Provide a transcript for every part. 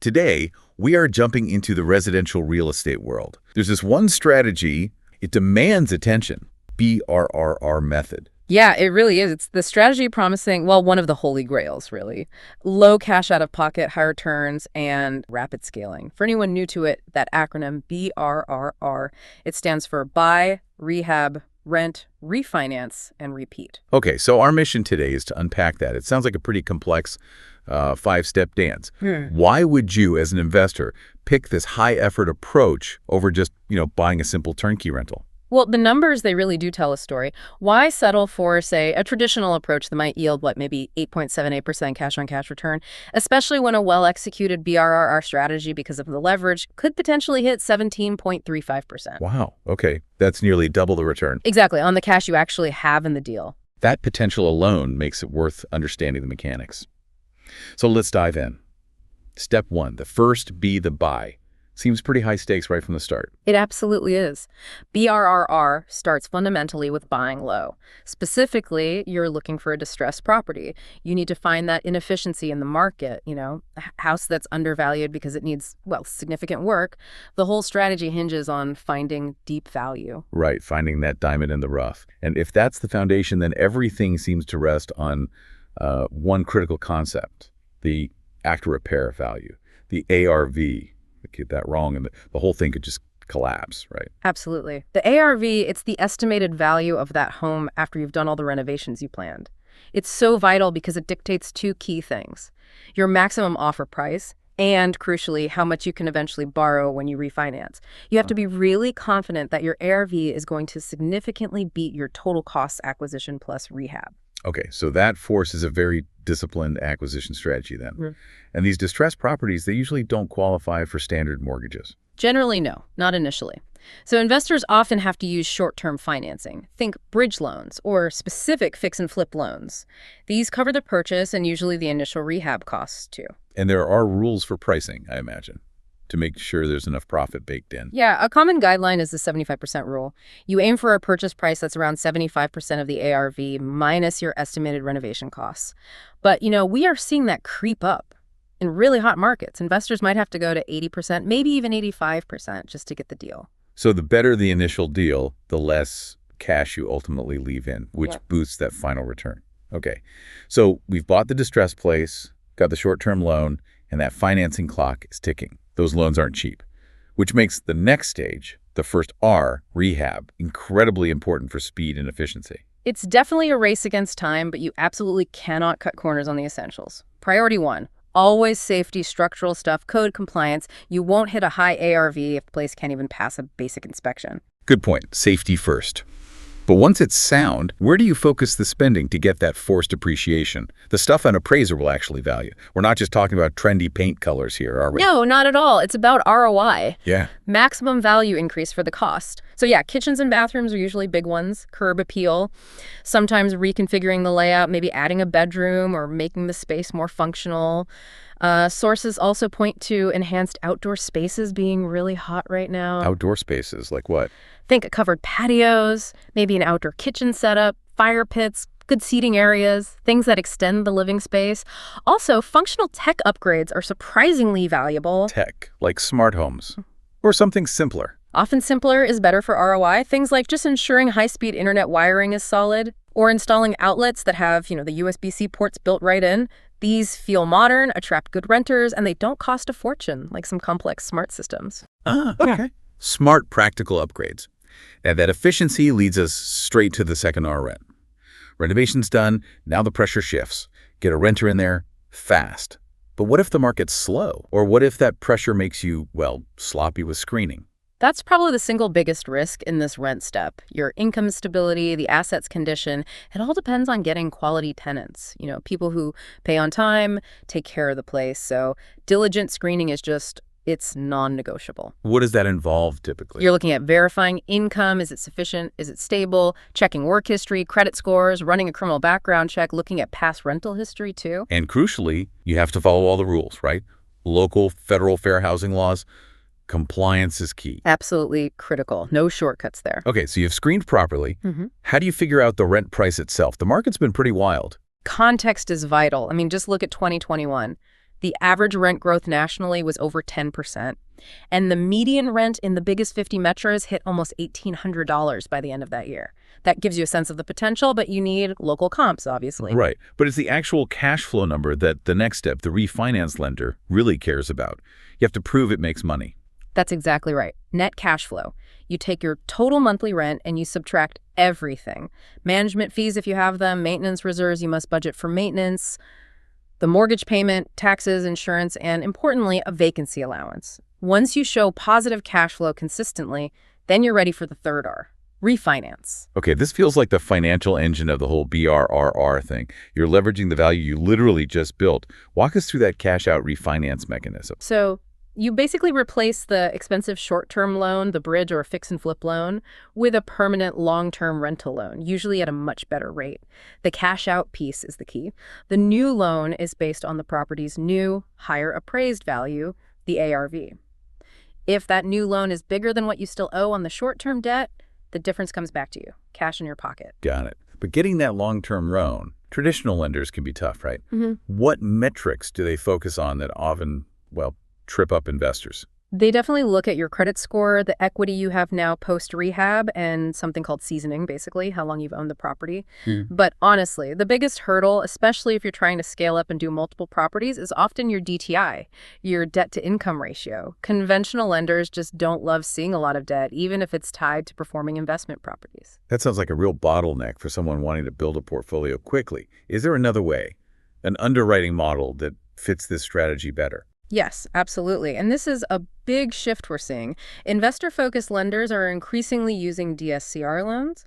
Today, we are jumping into the residential real estate world. There's this one strategy, it demands attention, BRRRR Method. Yeah, it really is. It's the strategy promising, well, one of the holy grails, really. Low cash out of pocket, high returns, and rapid scaling. For anyone new to it, that acronym BRRRR, it stands for Buy, Rehab, Rent, Refinance, and Repeat. Okay, so our mission today is to unpack that. It sounds like a pretty complex five-step dance. Why would you, as an investor, pick this high-effort approach over just, buying a simple turnkey rental? Well, the numbers, they really do tell a story. Why settle for, say, a traditional approach that might yield, maybe 8.78% cash-on-cash return, especially when a well-executed BRRRR strategy, because of the leverage, could potentially hit 17.35%. Wow, okay. That's nearly double the return. Exactly, on the cash you actually have in the deal. That potential alone makes it worth understanding the mechanics. So let's dive in. Step 1, the first be the buy. Seems pretty high stakes right from the start. It absolutely is. BRRR starts fundamentally with buying low. Specifically, you're looking for a distressed property. You need to find that inefficiency in the market, a house that's undervalued because it needs, significant work. The whole strategy hinges on finding deep value. Right, finding that diamond in the rough. And if that's the foundation, then everything seems to rest on one critical concept, the after repair value, the ARV. Get that wrong and the whole thing could just collapse, right? Absolutely. The ARV, it's the estimated value of that home after you've done all the renovations you planned. It's so vital because it dictates two key things: your maximum offer price and, crucially, how much you can eventually borrow when you refinance. You have to be really confident that your ARV is going to significantly beat your total cost acquisition plus rehab. Okay, so that forces a very disciplined acquisition strategy then. And these distressed properties, they usually don't qualify for standard mortgages. Generally, no, not initially. So investors often have to use short-term financing. Think bridge loans or specific fix and flip loans. These cover the purchase and usually the initial rehab costs too. And there are rules for pricing, I imagine, to make sure there's enough profit baked in. Yeah, a common guideline is the 75% rule. You aim for a purchase price that's around 75% of the ARV minus your estimated renovation costs. But, we are seeing that creep up. In really hot markets, investors might have to go to 80%, maybe even 85% just to get the deal. So the better the initial deal, the less cash you ultimately leave in, which boosts that final return. Okay, so we've bought the distressed place, got the short-term loan, and that financing clock is ticking. Those loans aren't cheap, which makes the next stage, the first R, rehab, incredibly important for speed and efficiency. It's definitely a race against time, but you absolutely cannot cut corners on the essentials. Priority 1, always safety, structural stuff, code compliance. You won't hit a high ARV if the place can't even pass a basic inspection. Good point. Safety first. But once it's sound, where do you focus the spending to get that forced appreciation? The stuff an appraiser will actually value. We're not just talking about trendy paint colors here, are we? No, not at all. It's about ROI. Yeah. Maximum value increase for the cost. So yeah, kitchens and bathrooms are usually big ones. Curb appeal. Sometimes reconfiguring the layout, maybe adding a bedroom or making the space more functional. Sources also point to enhanced outdoor spaces being really hot right now. Outdoor spaces, like what? Think covered patios, maybe an outdoor kitchen setup, fire pits, good seating areas, things that extend the living space. Also, functional tech upgrades are surprisingly valuable. Tech, like smart homes, or something simpler. Often simpler is better for ROI. Things like just ensuring high-speed internet wiring is solid, or installing outlets that have, the USB-C ports built right in. These feel modern, attract good renters, and they don't cost a fortune, like some complex smart systems. Okay. Smart, practical upgrades. And that efficiency leads us straight to the second R rent. Renovation's done, now the pressure shifts. Get a renter in there fast. But what if the market's slow? Or what if that pressure makes you, sloppy with screening? That's probably the single biggest risk in this rent step. Your income stability, the asset's condition, it all depends on getting quality tenants. People who pay on time, take care of the place. So diligent screening is it's non-negotiable. What does that involve typically? You're looking at verifying income. Is it sufficient? Is it stable? Checking work history, credit scores, running a criminal background check, looking at past rental history too. And crucially, you have to follow all the rules, right? Local, federal fair housing laws. Compliance is key. Absolutely critical. No shortcuts there. Okay, so you've screened properly. How do you figure out the rent price itself? The market's been pretty wild. Context is vital. Just look at 2021. The average rent growth nationally was over 10%. And the median rent in the biggest 50 metros hit almost $1,800 by the end of that year. That gives you a sense of the potential, but you need local comps, obviously. Right. But it's the actual cash flow number that the next step, the refinance lender, really cares about. You have to prove it makes money. That's exactly right. Net cash flow. You take your total monthly rent and you subtract everything. Management fees if you have them, maintenance reserves, you must budget for maintenance, the mortgage payment, taxes, insurance, and importantly, a vacancy allowance. Once you show positive cash flow consistently, then you're ready for the third R, refinance. Okay, this feels like the financial engine of the whole BRRRR thing. You're leveraging the value you literally just built. Walk us through that cash out refinance mechanism. So you basically replace the expensive short-term loan, the bridge or a fix and flip loan, with a permanent long-term rental loan, usually at a much better rate. The cash out piece is the key. The new loan is based on the property's new, higher appraised value, the ARV. If that new loan is bigger than what you still owe on the short-term debt, the difference comes back to you, cash in your pocket. Got it. But getting that long-term loan, traditional lenders can be tough, right? What metrics do they focus on that often, trip up investors? They definitely look at your credit score, the equity you have now post-rehab, and something called seasoning, basically, how long you've owned the property. But honestly, the biggest hurdle, especially if you're trying to scale up and do multiple properties, is often your DTI, your debt-to-income ratio. Conventional lenders just don't love seeing a lot of debt, even if it's tied to performing investment properties. That sounds like a real bottleneck for someone wanting to build a portfolio quickly. Is there another way, an underwriting model that fits this strategy better? Yes, absolutely. And this is a big shift we're seeing. Investor-focused lenders are increasingly using DSCR loans,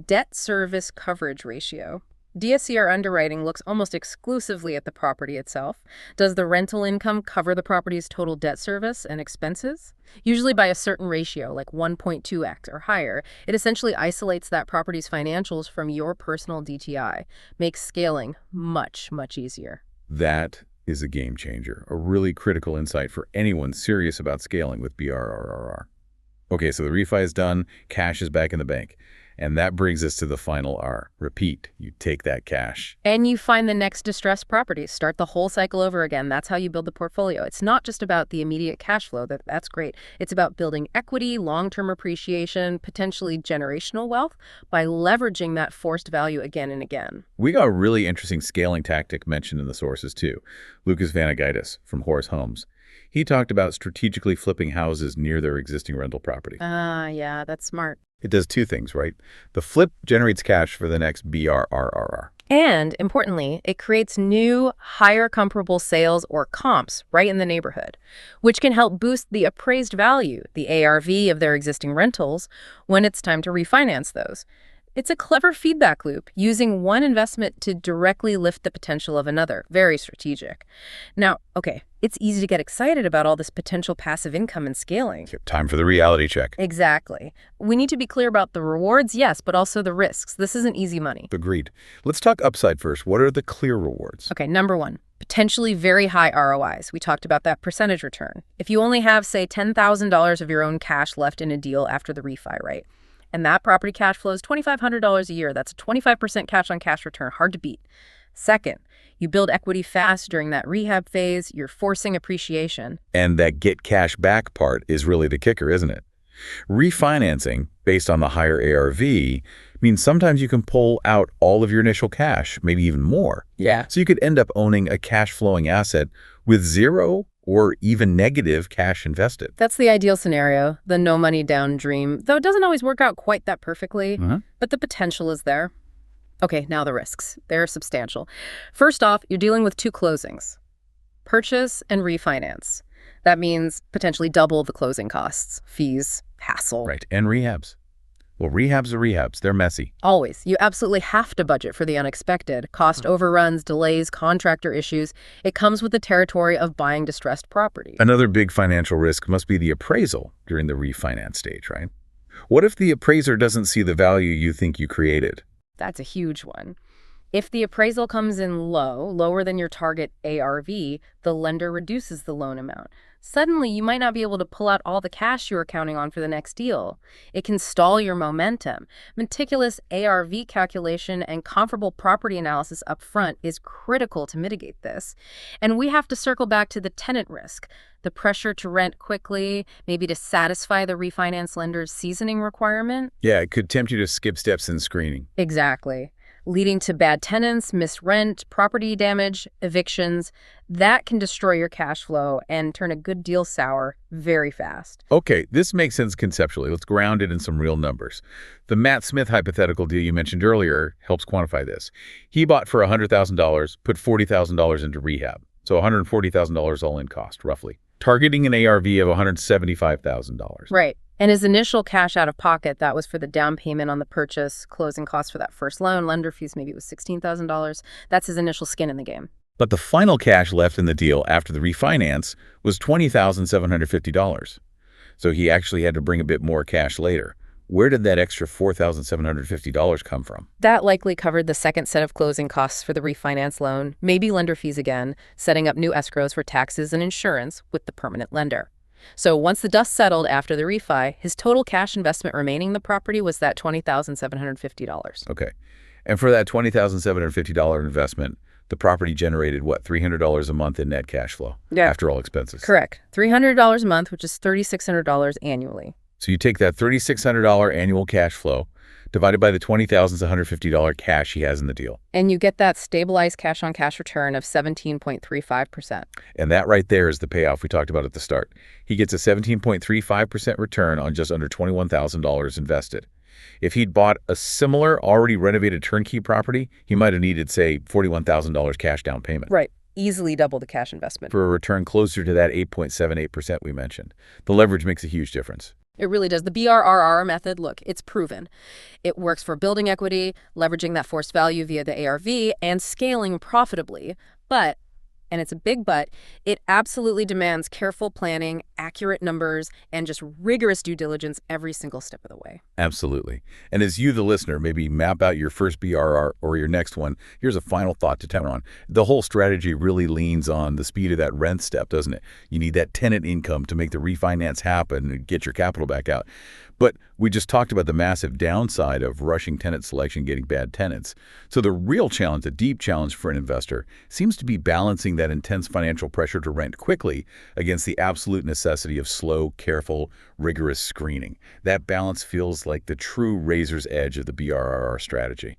debt service coverage ratio. DSCR underwriting looks almost exclusively at the property itself. Does the rental income cover the property's total debt service and expenses? Usually by a certain ratio, like 1.2x or higher. It essentially isolates that property's financials from your personal DTI, makes scaling much, much easier. That is a game changer, a really critical insight for anyone serious about scaling with BRRRR. Okay, so the refi is done, cash is back in the bank. And that brings us to the final R. Repeat. You take that cash. And you find the next distressed property. Start the whole cycle over again. That's how you build the portfolio. It's not just about the immediate cash flow. That's great. It's about building equity, long-term appreciation, potentially generational wealth by leveraging that forced value again and again. We got a really interesting scaling tactic mentioned in the sources, too. Lucas Vanagaitis from Horace Homes. He talked about strategically flipping houses near their existing rental property. Yeah, that's smart. It does two things, right? The flip generates cash for the next BRRRR. And, importantly, it creates new, higher comparable sales or comps right in the neighborhood, which can help boost the appraised value, the ARV of their existing rentals, when it's time to refinance those. It's a clever feedback loop, using one investment to directly lift the potential of another. Very strategic. Now, okay, it's easy to get excited about all this potential passive income and scaling. Time for the reality check. Exactly. We need to be clear about the rewards, yes, but also the risks. This isn't easy money. Agreed. Let's talk upside first. What are the clear rewards? Okay, number one, potentially very high ROIs. We talked about that percentage return. If you only have, say, $10,000 of your own cash left in a deal after the refi, right? And that property cash flows $2,500 a year. That's a 25% cash-on-cash return. Hard to beat. Second, you build equity fast during that rehab phase. You're forcing appreciation. And that get cash back part is really the kicker, isn't it? Refinancing, based on the higher ARV, means sometimes you can pull out all of your initial cash, maybe even more. Yeah. So you could end up owning a cash-flowing asset with zero or even negative cash invested. That's the ideal scenario, the no money down dream, though it doesn't always work out quite that perfectly, but the potential is there. Okay, now the risks. They're substantial. First off, you're dealing with two closings, purchase and refinance. That means potentially double the closing costs, fees, hassle. Right, and rehabs. Well, rehabs are rehabs. They're messy. Always. You absolutely have to budget for the unexpected. Cost overruns, delays, contractor issues. It comes with the territory of buying distressed property. Another big financial risk must be the appraisal during the refinance stage, right? What if the appraiser doesn't see the value you think you created? That's a huge one. If the appraisal comes in low, lower than your target ARV, the lender reduces the loan amount. suddenly you might not be able to pull out all the cash you were counting on for the next deal. It can stall your momentum. Meticulous ARV calculation and comparable property analysis up front is critical to mitigate this. And we have to circle back to the tenant risk, the pressure to rent quickly, maybe to satisfy the refinance lender's seasoning requirement. Yeah, it could tempt you to skip steps in screening. Exactly. Leading to bad tenants, missed rent, property damage, evictions. That can destroy your cash flow and turn a good deal sour very fast. Okay, this makes sense conceptually. Let's ground it in some real numbers. The Matt Smith hypothetical deal you mentioned earlier helps quantify this. He bought for $100,000, put $40,000 into rehab. So $140,000 all-in cost, roughly. Targeting an ARV of $175,000. Right. And his initial cash out of pocket, that was for the down payment on the purchase, closing costs for that first loan, lender fees, maybe it was $16,000. That's his initial skin in the game. But the final cash left in the deal after the refinance was $20,750. So he actually had to bring a bit more cash later. Where did that extra $4,750 come from? That likely covered the second set of closing costs for the refinance loan, maybe lender fees again, setting up new escrows for taxes and insurance with the permanent lender. So once the dust settled after the refi, his total cash investment remaining in the property was that $20,750. Okay. And for that $20,750 investment, the property generated, what, $300 a month in net cash flow? Yeah. After all expenses. Correct. $300 a month, which is $3,600 annually. So you take that $3,600 annual cash flow divided by the $20,750 cash he has in the deal. And you get that stabilized cash-on-cash return of 17.35%. And that right there is the payoff we talked about at the start. He gets a 17.35% return on just under $21,000 invested. If he'd bought a similar, already renovated turnkey property, he might have needed, say, $41,000 cash down payment. Right. Easily double the cash investment. For a return closer to that 8.78% we mentioned. The leverage makes a huge difference. It really does. The BRRRR method, look, it's proven. It works for building equity, leveraging that forced value via the ARV, and scaling profitably. But, and it's a big but, it absolutely demands careful planning, accurate numbers, and just rigorous due diligence every single step of the way. Absolutely. And as you, the listener, maybe map out your first BRRR or your next one, here's a final thought to temper on. The whole strategy really leans on the speed of that rent step, doesn't it? You need that tenant income to make the refinance happen and get your capital back out. But we just talked about the massive downside of rushing tenant selection, getting bad tenants. So the real challenge, the deep challenge for an investor, seems to be balancing that intense financial pressure to rent quickly against the absolute necessity of slow, careful, rigorous screening. That balance feels like the true razor's edge of the BRRRR strategy.